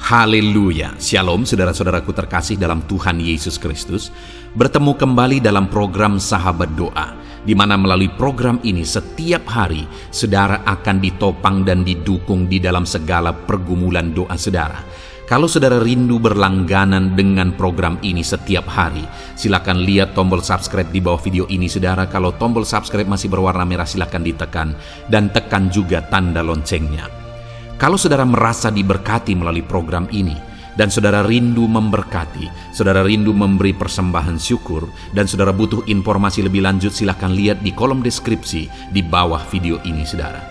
Haleluya, Shalom saudara-saudaraku terkasih dalam Tuhan Yesus Kristus. Bertemu kembali dalam program Sahabat Doa, di mana melalui program ini setiap hari saudara akan ditopang dan didukung di dalam segala pergumulan doa saudara. Kalau saudara rindu berlangganan dengan program ini setiap hari, silakan lihat tombol subscribe di bawah video ini saudara. Kalau tombol subscribe masih berwarna merah, silakan ditekan dan tekan juga tanda loncengnya. Kalau saudara merasa diberkati melalui program ini, dan saudara rindu memberkati, saudara rindu memberi persembahan syukur, dan saudara butuh informasi lebih lanjut, silakan lihat di kolom deskripsi di bawah video ini saudara.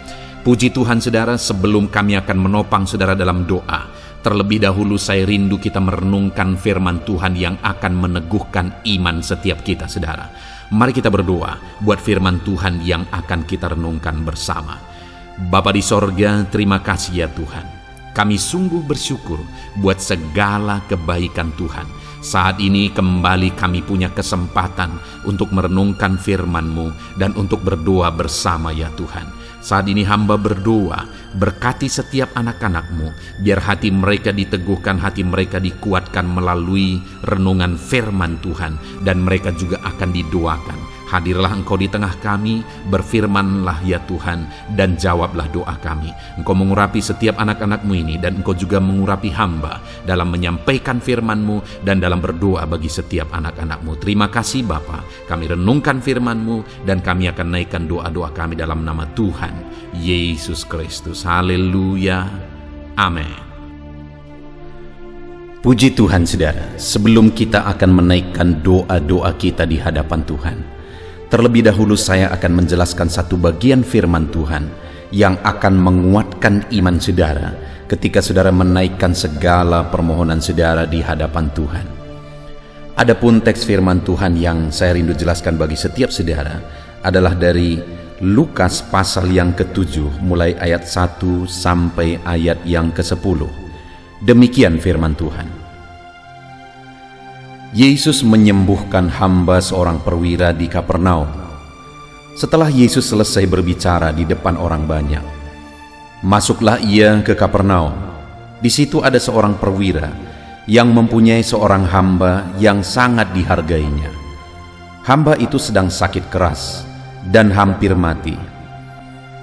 Puji Tuhan saudara, sebelum kami akan menopang saudara dalam doa, terlebih dahulu saya rindu kita merenungkan firman Tuhan yang akan meneguhkan iman setiap kita saudara. Mari kita berdoa buat firman Tuhan yang akan kita renungkan bersama. Bapa di sorga, terima kasih ya Tuhan. Kami sungguh bersyukur buat segala kebaikan Tuhan. Saat ini kembali kami punya kesempatan untuk merenungkan firman-Mu dan untuk berdoa bersama ya Tuhan. Saat ini hamba berdoa, berkati setiap anak-anak-Mu, biar hati mereka diteguhkan, hati mereka dikuatkan melalui renungan firman Tuhan, dan mereka juga akan didoakan. Hadirlah Engkau di tengah kami, berfirmanlah ya Tuhan, dan jawablah doa kami. Engkau mengurapi setiap anak-anak-Mu ini, dan Engkau juga mengurapi hamba dalam menyampaikan firman-Mu dan dalam berdoa bagi setiap anak-anak-Mu. Terima kasih Bapa, kami renungkan firman-Mu, dan kami akan naikkan doa-doa kami dalam nama Tuhan Yesus Kristus. Haleluya, amin. Puji Tuhan saudara, sebelum kita akan menaikkan doa-doa kita di hadapan Tuhan, terlebih dahulu saya akan menjelaskan satu bagian firman Tuhan yang akan menguatkan iman saudara ketika saudara menaikkan segala permohonan saudara di hadapan Tuhan. Adapun teks firman Tuhan yang saya rindu jelaskan bagi setiap saudara adalah dari Lukas pasal yang ke-7 mulai ayat 1 sampai ayat yang ke-10. Demikian firman Tuhan. Yesus menyembuhkan hamba seorang perwira di Kapernaum. Setelah Yesus selesai berbicara di depan orang banyak, masuklah ia ke Kapernaum. Di situ ada seorang perwira yang mempunyai seorang hamba yang sangat dihargainya. Hamba itu sedang sakit keras dan hampir mati.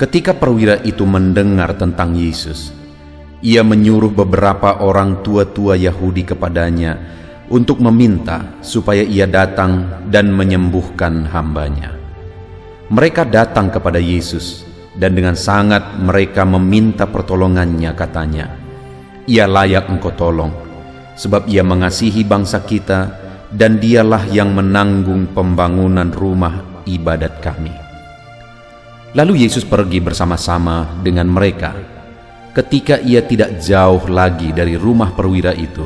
Ketika perwira itu mendengar tentang Yesus, ia menyuruh beberapa orang tua-tua Yahudi kepadanya untuk meminta supaya ia datang dan menyembuhkan hambanya. Mereka datang kepada Yesus, dan dengan sangat mereka meminta pertolongannya, katanya, "Ia layak Engkau tolong, sebab ia mengasihi bangsa kita, dan dialah yang menanggung pembangunan rumah ibadat kami." Lalu Yesus pergi bersama-sama dengan mereka. Ketika ia tidak jauh lagi dari rumah perwira itu,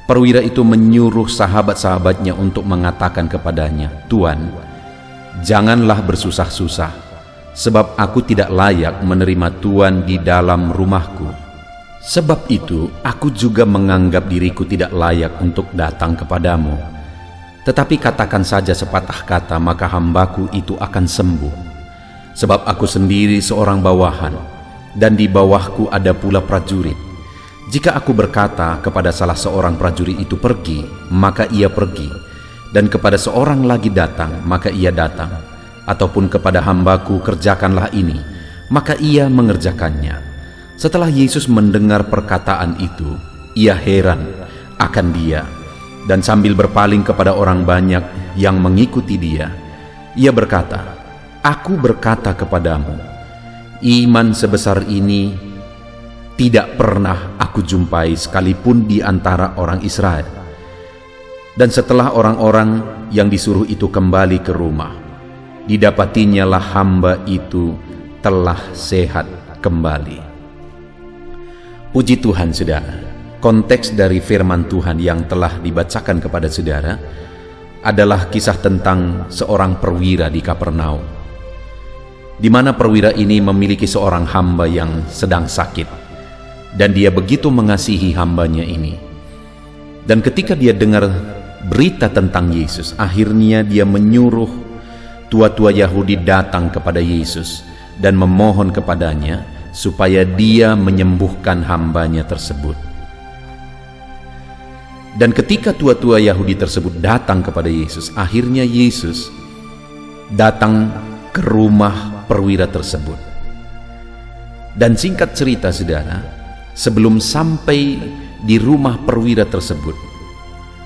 perwira itu menyuruh sahabat-sahabatnya untuk mengatakan kepadanya, "Tuan, janganlah bersusah-susah, sebab aku tidak layak menerima Tuan di dalam rumahku. Sebab itu aku juga menganggap diriku tidak layak untuk datang kepadamu. Tetapi katakan saja sepatah kata, maka hambaku itu akan sembuh. Sebab aku sendiri seorang bawahan, dan di bawahku ada pula prajurit. Jika aku berkata kepada salah seorang prajurit itu pergi, maka ia pergi, dan kepada seorang lagi datang, maka ia datang, ataupun kepada hambaku kerjakanlah ini, maka ia mengerjakannya." Setelah Yesus mendengar perkataan itu, ia heran akan dia, dan sambil berpaling kepada orang banyak yang mengikuti dia, ia berkata, "Aku berkata kepadamu, iman sebesar ini tidak pernah aku jumpai sekalipun di antara orang Israel." Dan setelah orang-orang yang disuruh itu kembali ke rumah, didapatinya lah hamba itu telah sehat kembali. Puji Tuhan saudara, konteks dari firman Tuhan yang telah dibacakan kepada saudara adalah kisah tentang seorang perwira di Kapernaum, di mana perwira ini memiliki seorang hamba yang sedang sakit, dan dia begitu mengasihi hambanya ini. Dan ketika dia dengar berita tentang Yesus, akhirnya dia menyuruh tua-tua Yahudi datang kepada Yesus dan memohon kepadanya supaya dia menyembuhkan hambanya tersebut. Dan ketika tua-tua Yahudi tersebut datang kepada Yesus, akhirnya Yesus datang ke rumah perwira tersebut. Dan singkat cerita saudara, sebelum sampai di rumah perwira tersebut,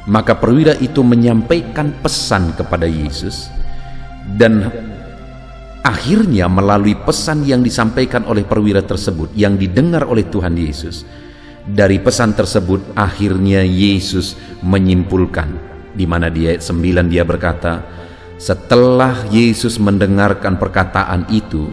maka perwira itu menyampaikan pesan kepada Yesus. Dan akhirnya melalui pesan yang disampaikan oleh perwira tersebut, yang didengar oleh Tuhan Yesus, dari pesan tersebut akhirnya Yesus menyimpulkan, di mana di ayat 9 dia berkata, setelah Yesus mendengarkan perkataan itu,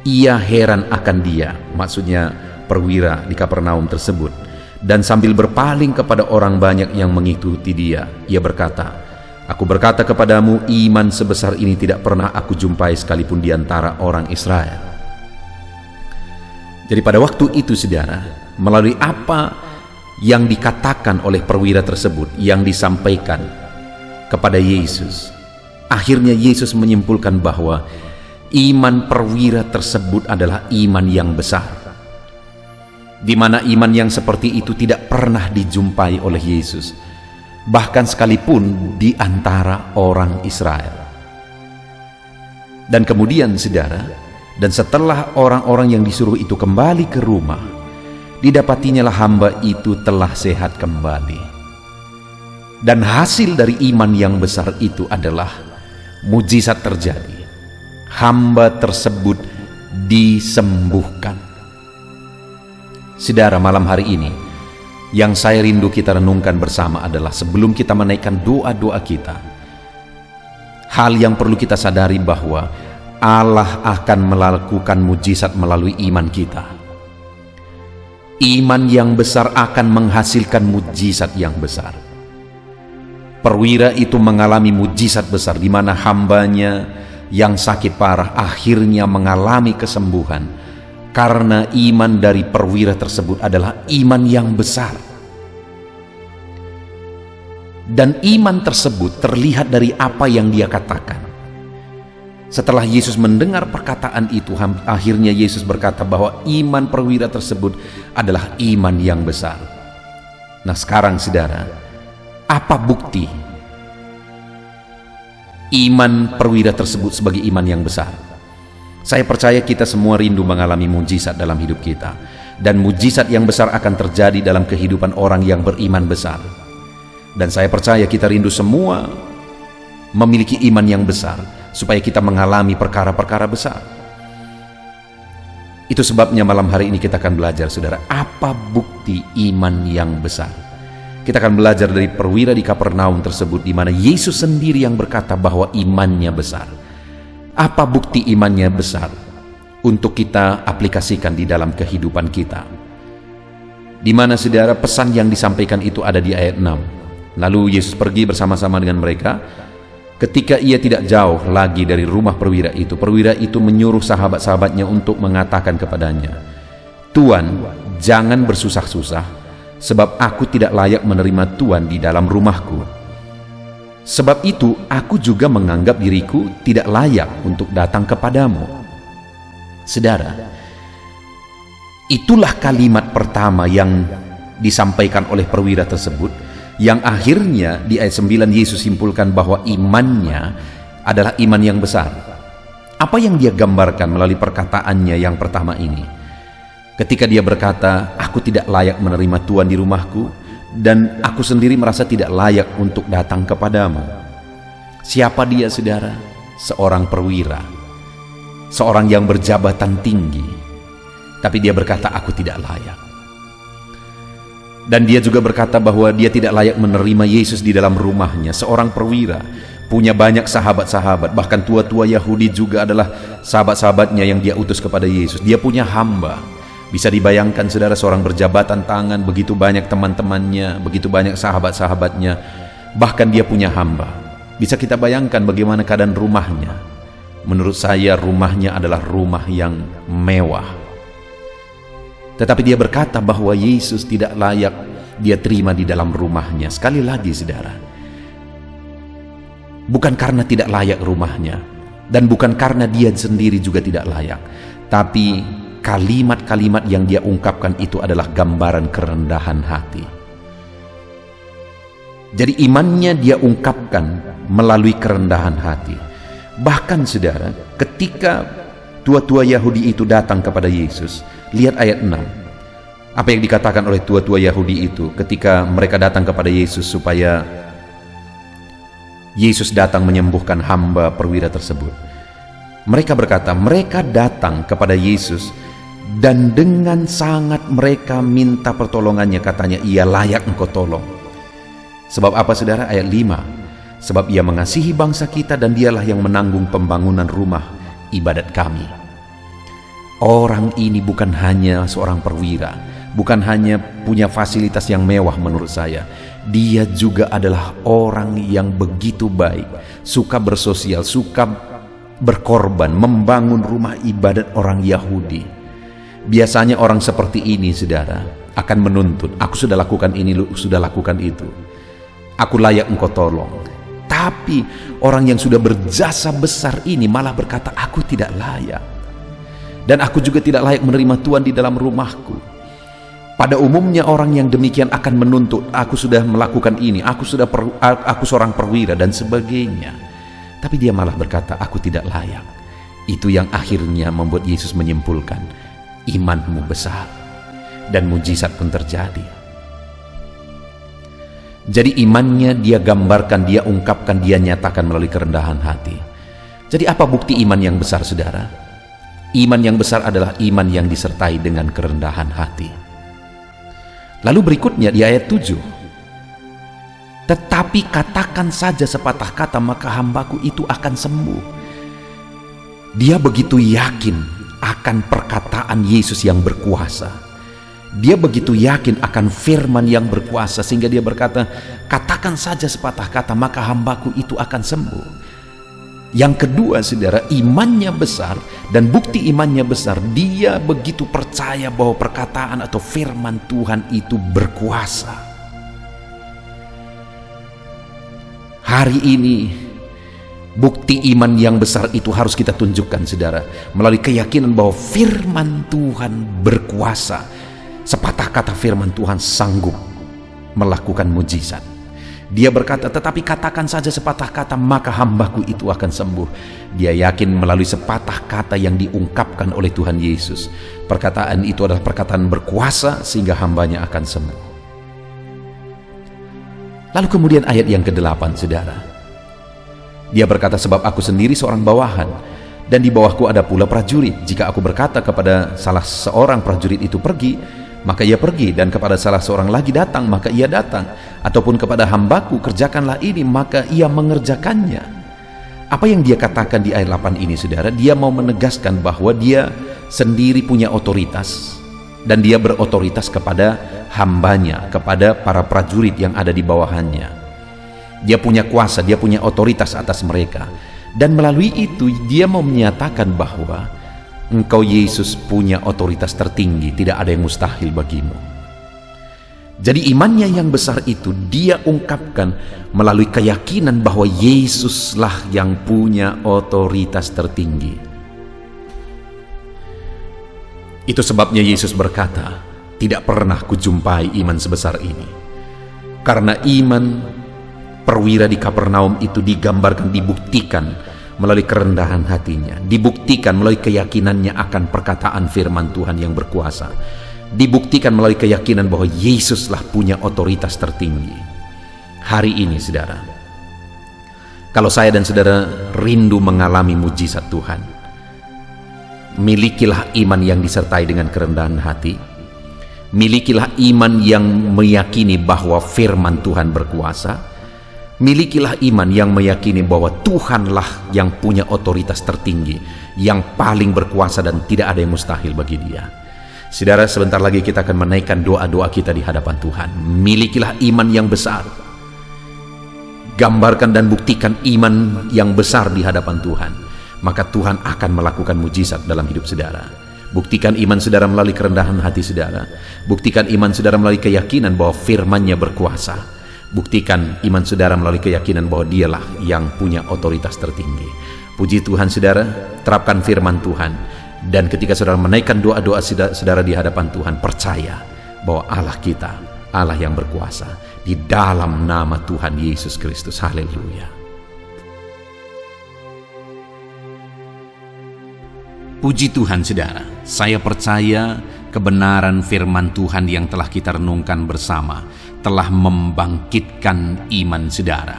ia heran akan dia, maksudnya perwira di Kapernaum tersebut, dan sambil berpaling kepada orang banyak yang mengikuti dia, ia berkata, aku berkata kepadamu, iman sebesar ini tidak pernah aku jumpai sekalipun di antara orang Israel. Jadi pada waktu itu saudara, melalui apa yang dikatakan oleh perwira tersebut, yang disampaikan kepada Yesus, akhirnya Yesus menyimpulkan bahwa iman perwira tersebut adalah iman yang besar, di mana iman yang seperti itu tidak pernah dijumpai oleh Yesus, bahkan sekalipun di antara orang Israel. Dan kemudian saudara, dan setelah orang-orang yang disuruh itu kembali ke rumah, didapatinyalah hamba itu telah sehat kembali. Dan hasil dari iman yang besar itu adalah mujizat terjadi. Hamba tersebut disembuhkan. Saudara, malam hari ini yang saya rindu kita renungkan bersama adalah sebelum kita menaikkan doa-doa kita, hal yang perlu kita sadari bahwa Allah akan melakukan mujizat melalui iman kita. Iman yang besar akan menghasilkan mujizat yang besar. Perwira itu mengalami mujizat besar, di mana hambanya yang sakit parah akhirnya mengalami kesembuhan, karena iman dari perwira tersebut adalah iman yang besar. Dan iman tersebut terlihat dari apa yang dia katakan. Setelah Yesus mendengar perkataan itu, akhirnya Yesus berkata bahwa iman perwira tersebut adalah iman yang besar. Nah sekarang saudara, apa bukti iman perwira tersebut sebagai iman yang besar? Saya percaya kita semua rindu mengalami mujizat dalam hidup kita, dan mujizat yang besar akan terjadi dalam kehidupan orang yang beriman besar. Dan saya percaya kita rindu semua memiliki iman yang besar, supaya kita mengalami perkara-perkara besar. Itu sebabnya malam hari ini kita akan belajar saudara, apa bukti iman yang besar. Kita akan belajar dari perwira di Kapernaum tersebut, di mana Yesus sendiri yang berkata bahwa imannya besar. Apa bukti imannya besar untuk kita aplikasikan di dalam kehidupan kita? Di mana saudara, pesan yang disampaikan itu ada di ayat 6. Lalu Yesus pergi bersama-sama dengan mereka. Ketika ia tidak jauh lagi dari rumah perwira itu menyuruh sahabat-sahabatnya untuk mengatakan kepadanya, Tuan, jangan bersusah-susah, sebab aku tidak layak menerima Tuan di dalam rumahku. Sebab itu aku juga menganggap diriku tidak layak untuk datang kepadamu. Saudara, itulah kalimat pertama yang disampaikan oleh perwira tersebut, yang akhirnya di ayat 9 Yesus simpulkan bahwa imannya adalah iman yang besar. Apa yang dia gambarkan melalui perkataannya yang pertama ini? Ketika dia berkata, aku tidak layak menerima Tuhan di rumahku, dan aku sendiri merasa tidak layak untuk datang kepadamu. Siapa dia saudara? Seorang perwira, seorang yang berjabatan tinggi, tapi dia berkata, aku tidak layak. Dan dia juga berkata bahwa dia tidak layak menerima Yesus di dalam rumahnya. Seorang perwira, punya banyak sahabat-sahabat, bahkan tua-tua Yahudi juga adalah sahabat-sahabatnya yang dia utus kepada Yesus. Dia punya hamba. Bisa dibayangkan saudara, seorang berjabatan tangan, begitu banyak teman-temannya, begitu banyak sahabat-sahabatnya, bahkan dia punya hamba. Bisa kita bayangkan bagaimana keadaan rumahnya. Menurut saya rumahnya adalah rumah yang mewah. Tetapi dia berkata bahwa Yesus tidak layak dia terima di dalam rumahnya. Sekali lagi saudara, bukan karena tidak layak rumahnya, dan bukan karena dia sendiri juga tidak layak, tapi kalimat-kalimat yang dia ungkapkan itu adalah gambaran kerendahan hati. Jadi imannya dia ungkapkan melalui kerendahan hati. Bahkan saudara, ketika tua-tua Yahudi itu datang kepada Yesus, lihat ayat 6. Apa yang dikatakan oleh tua-tua Yahudi itu ketika mereka datang kepada Yesus supaya Yesus datang menyembuhkan hamba perwira tersebut. Mereka berkata, mereka datang kepada Yesus dan dengan sangat mereka minta pertolongannya, katanya, ia layak engkau tolong. Sebab apa saudara? Ayat 5. Sebab ia mengasihi bangsa kita dan dialah yang menanggung pembangunan rumah ibadat kami. Orang ini bukan hanya seorang perwira, bukan hanya punya fasilitas yang mewah menurut saya. Dia juga adalah orang yang begitu baik, suka bersosial, suka berkorban, membangun rumah ibadat orang Yahudi. Biasanya orang seperti ini saudara akan menuntut, aku sudah lakukan ini, lu sudah lakukan itu, aku layak engkau tolong. Tapi orang yang sudah berjasa besar ini malah berkata, aku tidak layak. Dan aku juga tidak layak menerima Tuhan di dalam rumahku. Pada umumnya orang yang demikian akan menuntut, aku sudah melakukan ini, aku seorang perwira dan sebagainya. Tapi dia malah berkata, aku tidak layak. Itu yang akhirnya membuat Yesus menyimpulkan, imanmu besar. Dan mujizat pun terjadi. Jadi imannya dia gambarkan, dia ungkapkan, dia nyatakan melalui kerendahan hati. Jadi apa bukti iman yang besar saudara? Iman yang besar adalah iman yang disertai dengan kerendahan hati. Lalu berikutnya di ayat 7. Tetapi katakan saja sepatah kata, maka hambaku itu akan sembuh. Dia begitu yakin akan perkataan Yesus yang berkuasa. Dia begitu yakin akan firman yang berkuasa sehingga dia berkata, katakan saja sepatah kata, maka hambaku itu akan sembuh. Yang kedua saudara, imannya besar, dan bukti imannya besar, dia begitu percaya bahwa perkataan atau firman Tuhan itu berkuasa. Hari ini bukti iman yang besar itu harus kita tunjukkan saudara, melalui keyakinan bahwa firman Tuhan berkuasa. Sepatah kata firman Tuhan sanggup melakukan mujizat. Dia berkata, tetapi katakan saja sepatah kata, maka hambaku itu akan sembuh. Dia yakin melalui sepatah kata yang diungkapkan oleh Tuhan Yesus, perkataan itu adalah perkataan berkuasa sehingga hambanya akan sembuh. Lalu kemudian ayat yang ke-8 saudara, dia berkata, sebab aku sendiri seorang bawahan, dan di bawahku ada pula prajurit. Jika aku berkata kepada salah seorang prajurit itu pergi, maka ia pergi, dan kepada salah seorang lagi datang, maka ia datang, ataupun kepada hambaku kerjakanlah ini, maka ia mengerjakannya. Apa yang dia katakan di ayat 8 ini saudara? Dia mau menegaskan bahwa dia sendiri punya otoritas, dan dia berotoritas kepada hambanya, kepada para prajurit yang ada di bawahannya. Dia punya kuasa, dia punya otoritas atas mereka, dan melalui itu dia mau menyatakan bahwa engkau Yesus punya otoritas tertinggi, tidak ada yang mustahil bagimu. Jadi imannya yang besar itu dia ungkapkan melalui keyakinan bahwa Yesuslah yang punya otoritas tertinggi. Itu sebabnya Yesus berkata, tidak pernah kujumpai iman sebesar ini. Karena iman perwira di Kapernaum itu digambarkan, dibuktikan melalui kerendahan hatinya, dibuktikan melalui keyakinannya akan perkataan firman Tuhan yang berkuasa, dibuktikan melalui keyakinan bahwa Yesuslah punya otoritas tertinggi. Hari ini saudara, kalau saya dan saudara rindu mengalami mujizat Tuhan, milikilah iman yang disertai dengan kerendahan hati, milikilah iman yang meyakini bahwa firman Tuhan berkuasa, milikilah iman yang meyakini bahwa Tuhanlah yang punya otoritas tertinggi, yang paling berkuasa dan tidak ada yang mustahil bagi dia. Saudara, sebentar lagi kita akan menaikkan doa-doa kita di hadapan Tuhan. Milikilah iman yang besar. Gambarkan dan buktikan iman yang besar di hadapan Tuhan. Maka Tuhan akan melakukan mujizat dalam hidup saudara. Buktikan iman saudara melalui kerendahan hati saudara. Buktikan iman saudara melalui keyakinan bahwa firman-Nya berkuasa. Buktikan iman saudara melalui keyakinan bahwa dialah yang punya otoritas tertinggi. Puji Tuhan saudara, terapkan firman Tuhan. Dan ketika saudara menaikkan doa-doa saudara di hadapan Tuhan, percaya bahwa Allah kita Allah yang berkuasa, di dalam nama Tuhan Yesus Kristus. Haleluya. Puji Tuhan saudara, saya percaya kebenaran firman Tuhan yang telah kita renungkan bersama telah membangkitkan iman saudara.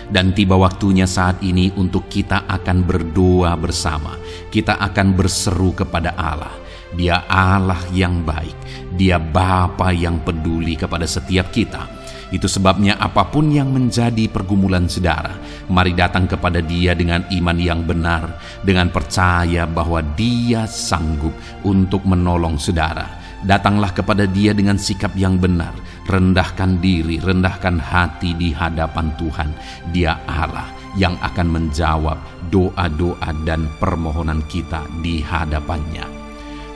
Dan tiba waktunya saat ini untuk kita akan berdoa bersama. Kita akan berseru kepada Allah. Dia Allah yang baik. Dia Bapa yang peduli kepada setiap kita. Itu sebabnya apapun yang menjadi pergumulan saudara, mari datang kepada Dia dengan iman yang benar, dengan percaya bahwa Dia sanggup untuk menolong saudara. Datanglah kepada Dia dengan sikap yang benar, rendahkan diri, rendahkan hati di hadapan Tuhan. Dia Allah yang akan menjawab doa-doa dan permohonan kita di hadapannya.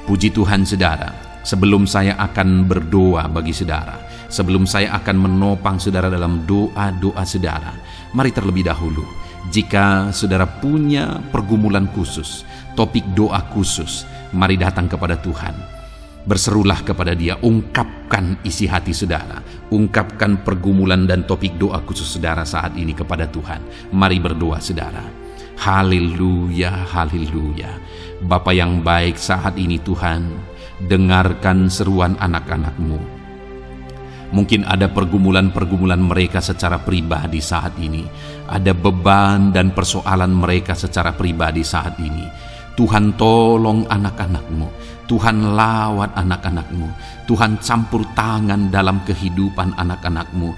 Puji Tuhan saudara, sebelum saya akan berdoa bagi saudara, sebelum saya akan menopang saudara dalam doa-doa saudara, mari terlebih dahulu, jika saudara punya pergumulan khusus, topik doa khusus, mari datang kepada Tuhan. Berserulah kepada Dia, ungkapkan isi hati saudara, ungkapkan pergumulan dan topik doa khusus saudara saat ini kepada Tuhan. Mari berdoa saudara. Haleluya, haleluya. Bapa yang baik, saat ini Tuhan, dengarkan seruan anak-anak-Mu. Mungkin ada pergumulan-pergumulan mereka secara pribadi saat ini. Ada beban dan persoalan mereka secara pribadi saat ini. Tuhan tolong anak-anak-Mu. Tuhan lawat anak-anak-Mu. Tuhan campur tangan dalam kehidupan anak-anak-Mu.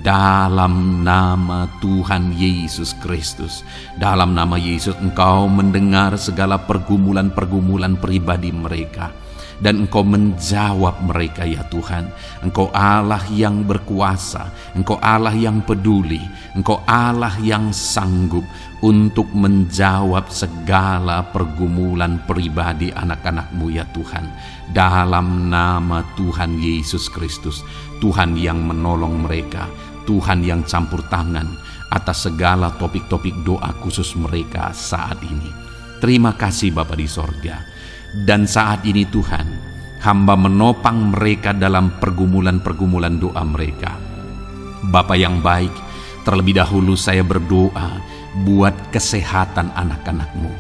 Dalam nama Tuhan Yesus Kristus. Dalam nama Yesus Engkau mendengar segala pergumulan-pergumulan pribadi mereka. Dan Engkau menjawab mereka ya Tuhan. Engkau Allah yang berkuasa, Engkau Allah yang peduli, Engkau Allah yang sanggup untuk menjawab segala pergumulan pribadi anak-anak-Mu ya Tuhan. Dalam nama Tuhan Yesus Kristus, Tuhan yang menolong mereka, Tuhan yang campur tangan atas segala topik-topik doa khusus mereka saat ini. Terima kasih Bapa di sorga. Dan saat ini Tuhan, hamba menopang mereka dalam pergumulan-pergumulan doa mereka. Bapa yang baik, terlebih dahulu saya berdoa buat kesehatan anak-anak-Mu.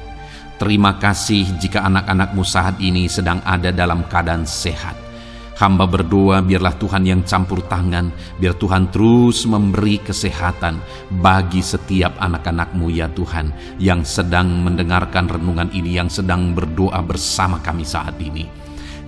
Terima kasih jika anak-anak-Mu saat ini sedang ada dalam keadaan sehat. Hamba berdoa biarlah Tuhan yang campur tangan, biar Tuhan terus memberi kesehatan bagi setiap anak-anak-Mu ya Tuhan, yang sedang mendengarkan renungan ini, yang sedang berdoa bersama kami saat ini.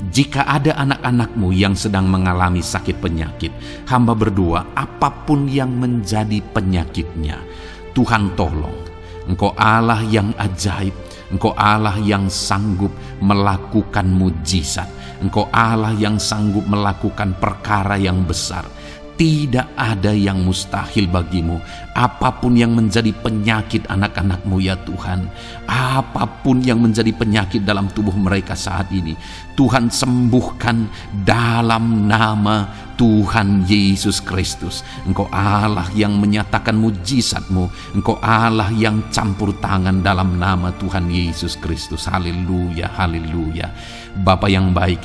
Jika ada anak-anak-Mu yang sedang mengalami sakit penyakit, hamba berdoa apapun yang menjadi penyakitnya, Tuhan tolong. Engkau Allah yang ajaib, Engkau Allah yang sanggup melakukan mujizat, Engkau Allah yang sanggup melakukan perkara yang besar. Tidak ada yang mustahil bagimu. Apapun yang menjadi penyakit anak-anak-Mu ya Tuhan, apapun yang menjadi penyakit dalam tubuh mereka saat ini, Tuhan sembuhkan dalam nama Tuhan Yesus Kristus. Engkau Allah yang menyatakan mujizat-Mu, Engkau Allah yang campur tangan dalam nama Tuhan Yesus Kristus. Haleluya, haleluya. Bapa yang baik,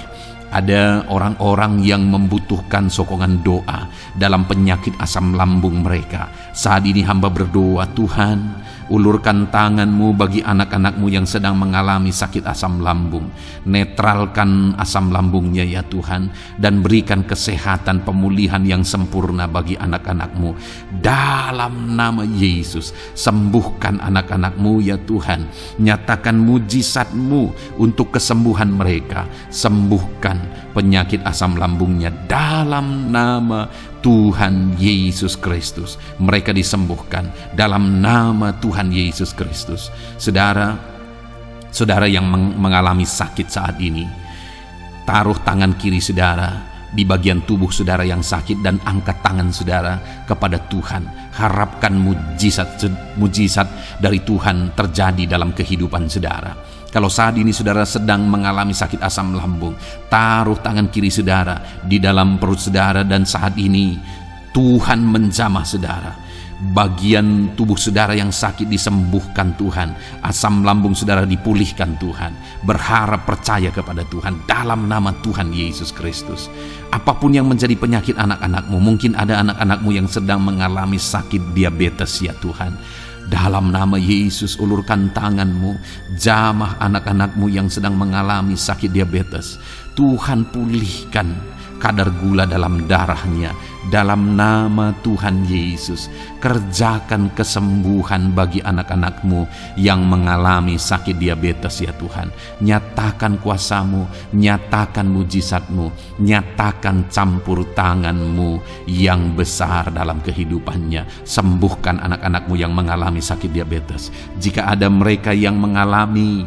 ada orang-orang yang membutuhkan sokongan doa dalam penyakit asam lambung mereka. Saat ini hamba berdoa, Tuhan, ulurkan tangan-Mu bagi anak-anak-Mu yang sedang mengalami sakit asam lambung. Netralkan asam lambungnya ya Tuhan, dan berikan kesehatan pemulihan yang sempurna bagi anak-anak-Mu. Dalam nama Yesus, sembuhkan anak-anak-Mu ya Tuhan. Nyatakan mujizat-Mu untuk kesembuhan mereka. Sembuhkan penyakit asam lambungnya dalam nama Tuhan Yesus Kristus. Mereka disembuhkan dalam nama Tuhan Yesus Kristus. Saudara yang mengalami sakit saat ini, taruh tangan kiri saudara di bagian tubuh saudara yang sakit dan angkat tangan saudara kepada Tuhan. Harapkan mujizat dari Tuhan terjadi dalam kehidupan saudara. Kalau saat ini saudara sedang mengalami sakit asam lambung, taruh tangan kiri saudara di dalam perut saudara, dan saat ini Tuhan menjamah saudara. Bagian tubuh saudara yang sakit disembuhkan Tuhan. Asam lambung saudara dipulihkan Tuhan. Berharap, percaya kepada Tuhan dalam nama Tuhan Yesus Kristus. Apapun yang menjadi penyakit anak-anakmu, mungkin ada anak-anakmu yang sedang mengalami sakit diabetes ya Tuhan. Dalam nama Yesus, ulurkan tanganmu, jamah anak-anakmu yang sedang mengalami sakit diabetes. Tuhan pulihkan kadar gula dalam darahnya. Dalam nama Tuhan Yesus, kerjakan kesembuhan bagi anak-anakmu yang mengalami sakit diabetes ya Tuhan. Nyatakan kuasa-Mu, nyatakan mujizat-Mu, nyatakan campur tangan-Mu yang besar dalam kehidupannya. Sembuhkan anak-anakmu yang mengalami sakit diabetes. Jika ada mereka yang mengalami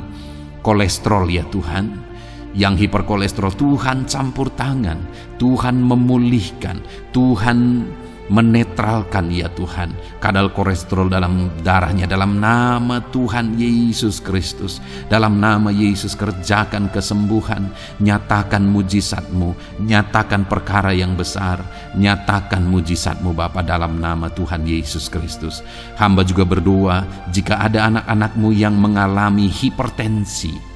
kolesterol ya Tuhan, yang hiperkolesterol, Tuhan campur tangan, Tuhan memulihkan, Tuhan menetralkan ya Tuhan kadar kolesterol dalam darahnya. Dalam nama Tuhan Yesus Kristus, dalam nama Yesus kerjakan kesembuhan, nyatakan mujizat-Mu, nyatakan perkara yang besar, nyatakan mujizat-Mu Bapa dalam nama Tuhan Yesus Kristus. Hamba juga berdoa jika ada anak-anak-Mu yang mengalami hipertensi,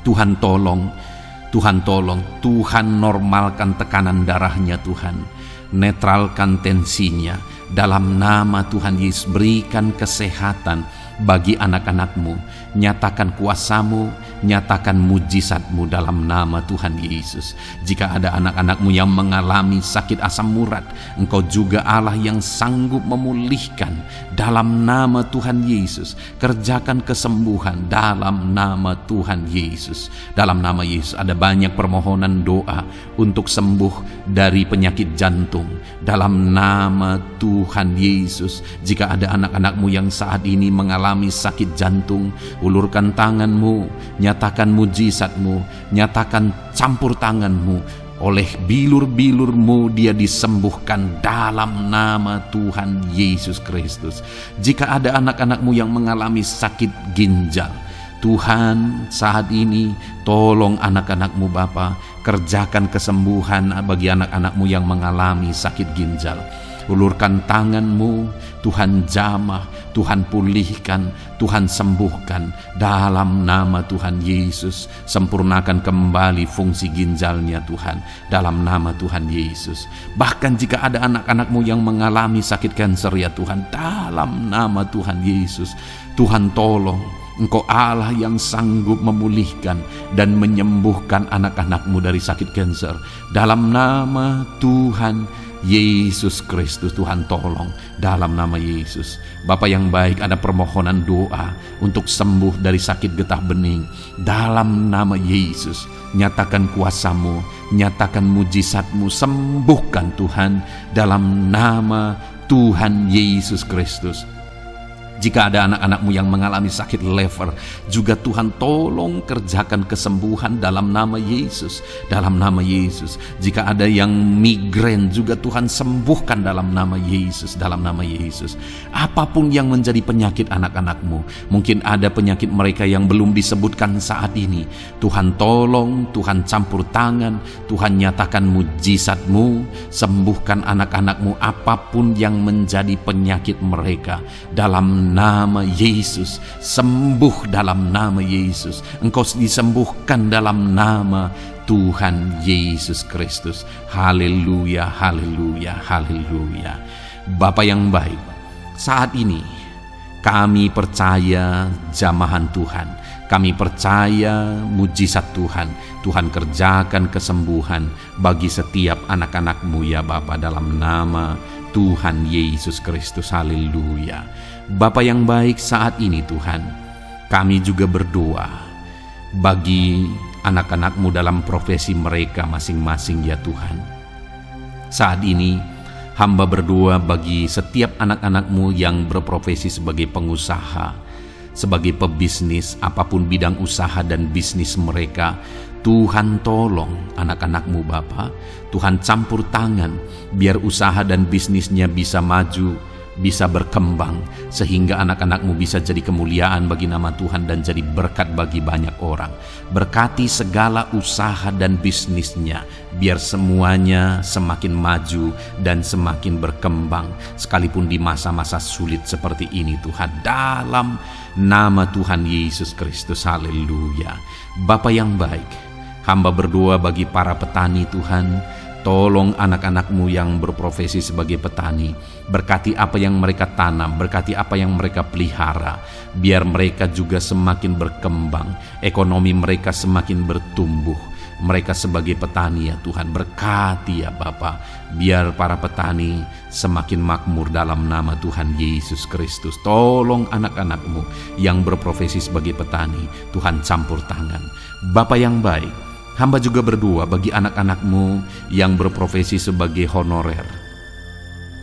Tuhan tolong, Tuhan tolong, Tuhan normalkan tekanan darahnya Tuhan, netralkan tensinya, dalam nama Tuhan Yesus berikan kesehatan bagi anak-anak-Mu, nyatakan kuasa-Mu, nyatakan mujizat-Mu dalam nama Tuhan Yesus. Jika ada anak-anak-Mu yang mengalami sakit asam urat, Engkau juga Allah yang sanggup memulihkan dalam nama Tuhan Yesus. Kerjakan kesembuhan dalam nama Tuhan Yesus. Dalam nama Yesus ada banyak permohonan doa untuk sembuh dari penyakit jantung. Dalam nama Tuhan Yesus, jika ada anak-anak-Mu yang saat ini mengalami sakit jantung, ulurkan tangan-Mu, nyatakan mujizat-Mu, nyatakan campur tangan-Mu. Oleh bilur-bilur-Mu dia disembuhkan dalam nama Tuhan Yesus Kristus. Jika ada anak-anak-Mu yang mengalami sakit ginjal, Tuhan saat ini tolong anak-anak-Mu Bapa, kerjakan kesembuhan bagi anak-anak-Mu yang mengalami sakit ginjal. Ulurkan tangan-Mu, Tuhan jamah, Tuhan pulihkan, Tuhan sembuhkan dalam nama Tuhan Yesus. Sempurnakan kembali fungsi ginjalnya Tuhan dalam nama Tuhan Yesus. Bahkan jika ada anak-anak-Mu yang mengalami sakit kanker ya Tuhan, dalam nama Tuhan Yesus, Tuhan tolong. Engkau Allah yang sanggup memulihkan dan menyembuhkan anak-anak-Mu dari sakit kanker. Dalam nama Tuhan Yesus Kristus, Tuhan tolong dalam nama Yesus. Bapa yang baik, ada permohonan doa untuk sembuh dari sakit getah bening. Dalam nama Yesus, nyatakan kuasa-Mu, nyatakan mujizat-Mu, sembuhkan Tuhan dalam nama Tuhan Yesus Kristus. Jika ada anak-anak-Mu yang mengalami sakit lever, juga Tuhan tolong kerjakan kesembuhan dalam nama Yesus. Dalam nama Yesus. Jika ada yang migrain, juga Tuhan sembuhkan dalam nama Yesus. Dalam nama Yesus. Apapun yang menjadi penyakit anak-anak-Mu, mungkin ada penyakit mereka yang belum disebutkan saat ini, Tuhan tolong, Tuhan campur tangan, Tuhan nyatakan mujizat-Mu, sembuhkan anak-anak-Mu apapun yang menjadi penyakit mereka. Dalam nama Yesus, sembuh dalam nama Yesus. Engkau disembuhkan dalam nama Tuhan Yesus Kristus. Haleluya, haleluya, haleluya. Bapa yang baik, saat ini kami percaya jamahan Tuhan, kami percaya mujizat Tuhan. Tuhan kerjakan kesembuhan bagi setiap anak-anak-Mu ya Bapa, dalam nama Tuhan Yesus Kristus. Haleluya. Bapa yang baik, saat ini Tuhan, kami juga berdoa bagi anak-anak-Mu dalam profesi mereka masing-masing ya Tuhan. Saat ini hamba berdoa bagi setiap anak-anak-Mu yang berprofesi sebagai pengusaha, sebagai pebisnis, apapun bidang usaha dan bisnis mereka. Tuhan tolong anak-anak-Mu Bapa, Tuhan campur tangan biar usaha dan bisnisnya bisa maju, bisa berkembang, sehingga anak-anak-Mu bisa jadi kemuliaan bagi nama Tuhan dan jadi berkat bagi banyak orang. Berkati segala usaha dan bisnisnya, biar semuanya semakin maju dan semakin berkembang, sekalipun di masa-masa sulit seperti ini Tuhan, dalam nama Tuhan Yesus Kristus. Haleluya. Bapa yang baik, hamba berdoa bagi para petani Tuhan. Tolong anak-anak-Mu yang berprofesi sebagai petani, berkati apa yang mereka tanam, berkati apa yang mereka pelihara, biar mereka juga semakin berkembang, ekonomi mereka semakin bertumbuh. Mereka sebagai petani ya Tuhan, berkati ya Bapa, biar para petani semakin makmur dalam nama Tuhan Yesus Kristus. Tolong anak-anak-Mu yang berprofesi sebagai petani, Tuhan campur tangan. Bapa yang baik, hamba juga berdoa bagi anak-anak-Mu yang berprofesi sebagai honorer.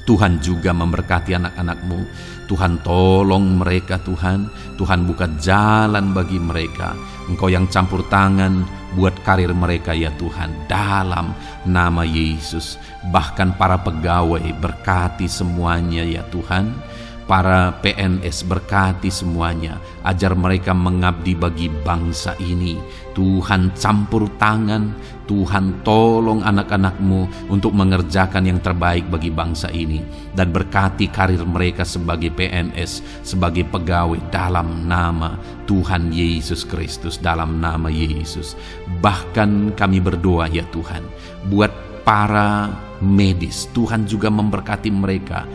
Tuhan juga memberkati anak-anak-Mu. Tuhan tolong mereka Tuhan. Tuhan buka jalan bagi mereka. Engkau yang campur tangan buat karir mereka ya Tuhan, dalam nama Yesus. Bahkan para pegawai berkati semuanya ya Tuhan. Para PNS berkati semuanya, ajar mereka mengabdi bagi bangsa ini. Tuhan campur tangan, Tuhan tolong anak-anak-Mu untuk mengerjakan yang terbaik bagi bangsa ini. Dan berkati karir mereka sebagai PNS, sebagai pegawai, dalam nama Tuhan Yesus Kristus, dalam nama Yesus. Bahkan kami berdoa ya Tuhan, buat para medis, Tuhan juga memberkati mereka,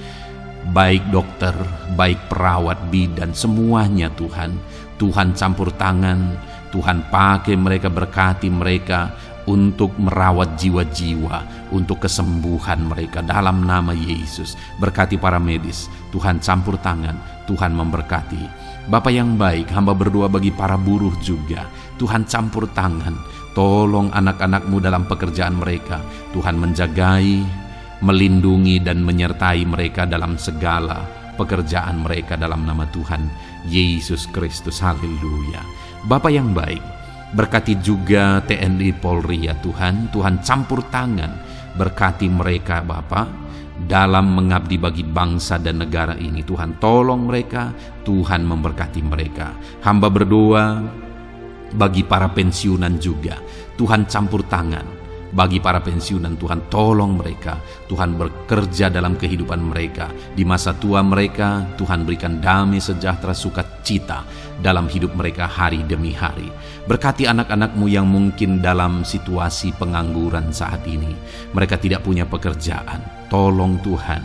baik dokter, baik perawat, bidan, semuanya Tuhan. Tuhan campur tangan, Tuhan pakai mereka, berkati mereka untuk merawat jiwa-jiwa, untuk kesembuhan mereka dalam nama Yesus. Berkati para medis, Tuhan campur tangan, Tuhan memberkati. Bapa yang baik, hamba berdoa bagi para buruh juga, Tuhan campur tangan, tolong anak-anak-Mu dalam pekerjaan mereka. Tuhan menjagai, melindungi dan menyertai mereka dalam segala pekerjaan mereka dalam nama Tuhan Yesus Kristus. Haleluya. Bapa yang baik, berkati juga TNI Polri ya Tuhan. Tuhan campur tangan, berkati mereka Bapa dalam mengabdi bagi bangsa dan negara ini. Tuhan tolong mereka, Tuhan memberkati mereka. Hamba berdoa bagi para pensiunan juga, Tuhan campur tangan. Bagi para pensiunan, Tuhan tolong mereka, Tuhan bekerja dalam kehidupan mereka. Di masa tua mereka, Tuhan berikan damai sejahtera sukacita dalam hidup mereka hari demi hari. Berkati anak-anak-Mu yang mungkin dalam situasi pengangguran saat ini, mereka tidak punya pekerjaan. Tolong Tuhan,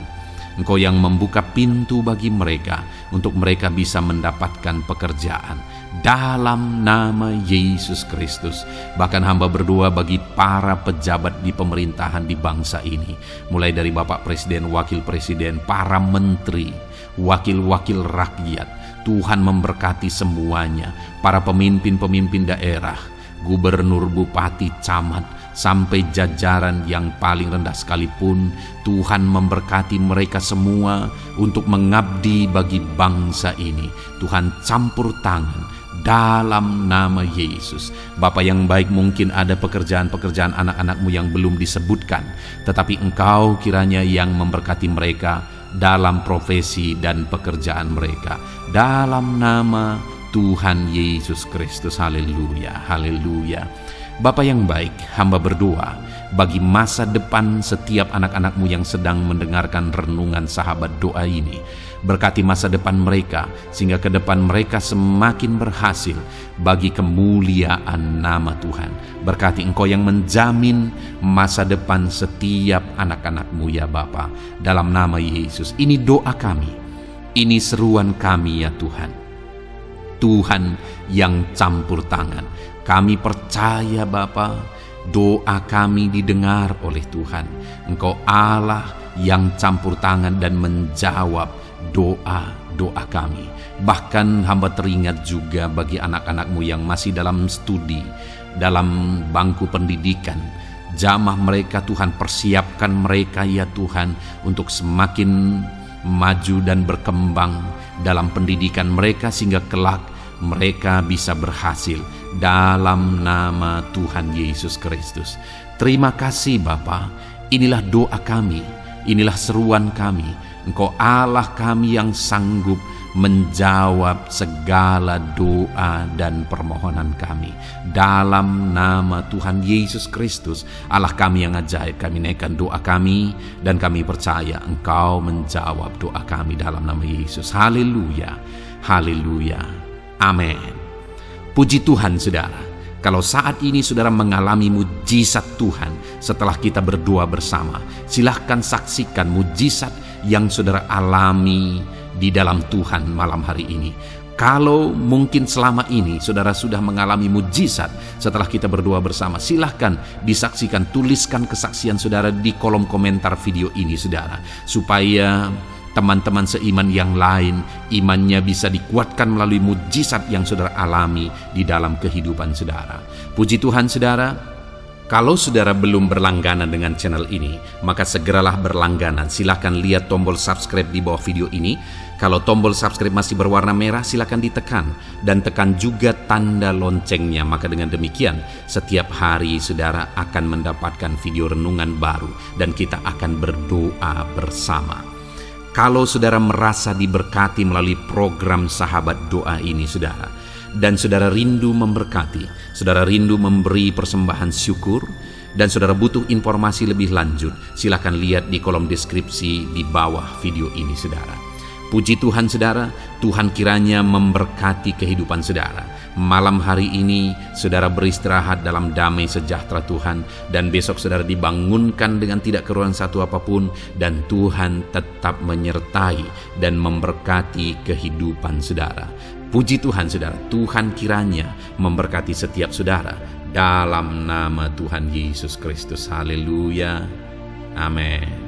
Engkau yang membuka pintu bagi mereka untuk mereka bisa mendapatkan pekerjaan dalam nama Yesus Kristus. Bahkan hamba berdoa bagi para pejabat di pemerintahan di bangsa ini, mulai dari Bapak Presiden, Wakil Presiden, para menteri, wakil-wakil rakyat. Tuhan memberkati semuanya, para pemimpin-pemimpin daerah, gubernur, bupati, camat, sampai jajaran yang paling rendah sekalipun. Tuhan memberkati mereka semua untuk mengabdi bagi bangsa ini. Tuhan campur tangan dalam nama Yesus. Bapa yang baik, mungkin ada pekerjaan-pekerjaan anak-anak-Mu yang belum disebutkan, tetapi Engkau kiranya yang memberkati mereka dalam profesi dan pekerjaan mereka, dalam nama Tuhan Yesus Kristus. Haleluya, haleluya. Bapa yang baik, hamba berdoa bagi masa depan setiap anak-anak-Mu yang sedang mendengarkan renungan sahabat doa ini. Berkati masa depan mereka, sehingga ke depan mereka semakin berhasil bagi kemuliaan nama Tuhan. Berkati Engkau yang menjamin masa depan setiap anak-anak-Mu ya Bapa, dalam nama Yesus. Ini doa kami, ini seruan kami ya Tuhan. Tuhan yang campur tangan. Kami percaya Bapa, doa kami didengar oleh Tuhan. Engkau Allah yang campur tangan dan menjawab doa-doa kami. Bahkan hamba teringat juga bagi anak-anak-Mu yang masih dalam studi, dalam bangku pendidikan. Jamah mereka Tuhan, persiapkan mereka ya Tuhan untuk semakin maju dan berkembang dalam pendidikan mereka, sehingga kelak mereka bisa berhasil dalam nama Tuhan Yesus Kristus. Terima kasih Bapa, inilah doa kami, inilah seruan kami. Engkau Allah kami yang sanggup menjawab segala doa dan permohonan kami. Dalam nama Tuhan Yesus Kristus, Allah kami yang ajaib, kami naikkan doa kami dan kami percaya Engkau menjawab doa kami dalam nama Yesus. Haleluya, haleluya, amin. Puji Tuhan saudara. Kalau saat ini saudara mengalami mujizat Tuhan setelah kita berdoa bersama, silahkan saksikan mujizat yang saudara alami di dalam Tuhan malam hari ini. Kalau mungkin selama ini saudara sudah mengalami mujizat setelah kita berdoa bersama, silahkan disaksikan, tuliskan kesaksian saudara di kolom komentar video ini saudara, supaya teman-teman seiman yang lain imannya bisa dikuatkan melalui mujizat yang saudara alami di dalam kehidupan saudara. Puji Tuhan saudara, kalau saudara belum berlangganan dengan channel ini, maka segeralah berlangganan. Silakan lihat tombol subscribe di bawah video ini. Kalau tombol subscribe masih berwarna merah, silakan ditekan dan tekan juga tanda loncengnya. Maka dengan demikian, setiap hari saudara akan mendapatkan video renungan baru dan kita akan berdoa bersama. Kalau saudara merasa diberkati melalui program Sahabat Doa ini saudara, dan saudara rindu memberkati, saudara rindu memberi persembahan syukur, dan saudara butuh informasi lebih lanjut, silakan lihat di kolom deskripsi di bawah video ini saudara. Puji Tuhan saudara, Tuhan kiranya memberkati kehidupan saudara. Malam hari ini saudara beristirahat dalam damai sejahtera Tuhan, dan besok saudara dibangunkan dengan tidak kekurangan satu apapun, dan Tuhan tetap menyertai dan memberkati kehidupan saudara. Puji Tuhan saudara, Tuhan kiranya memberkati setiap saudara dalam nama Tuhan Yesus Kristus. Haleluya, amin.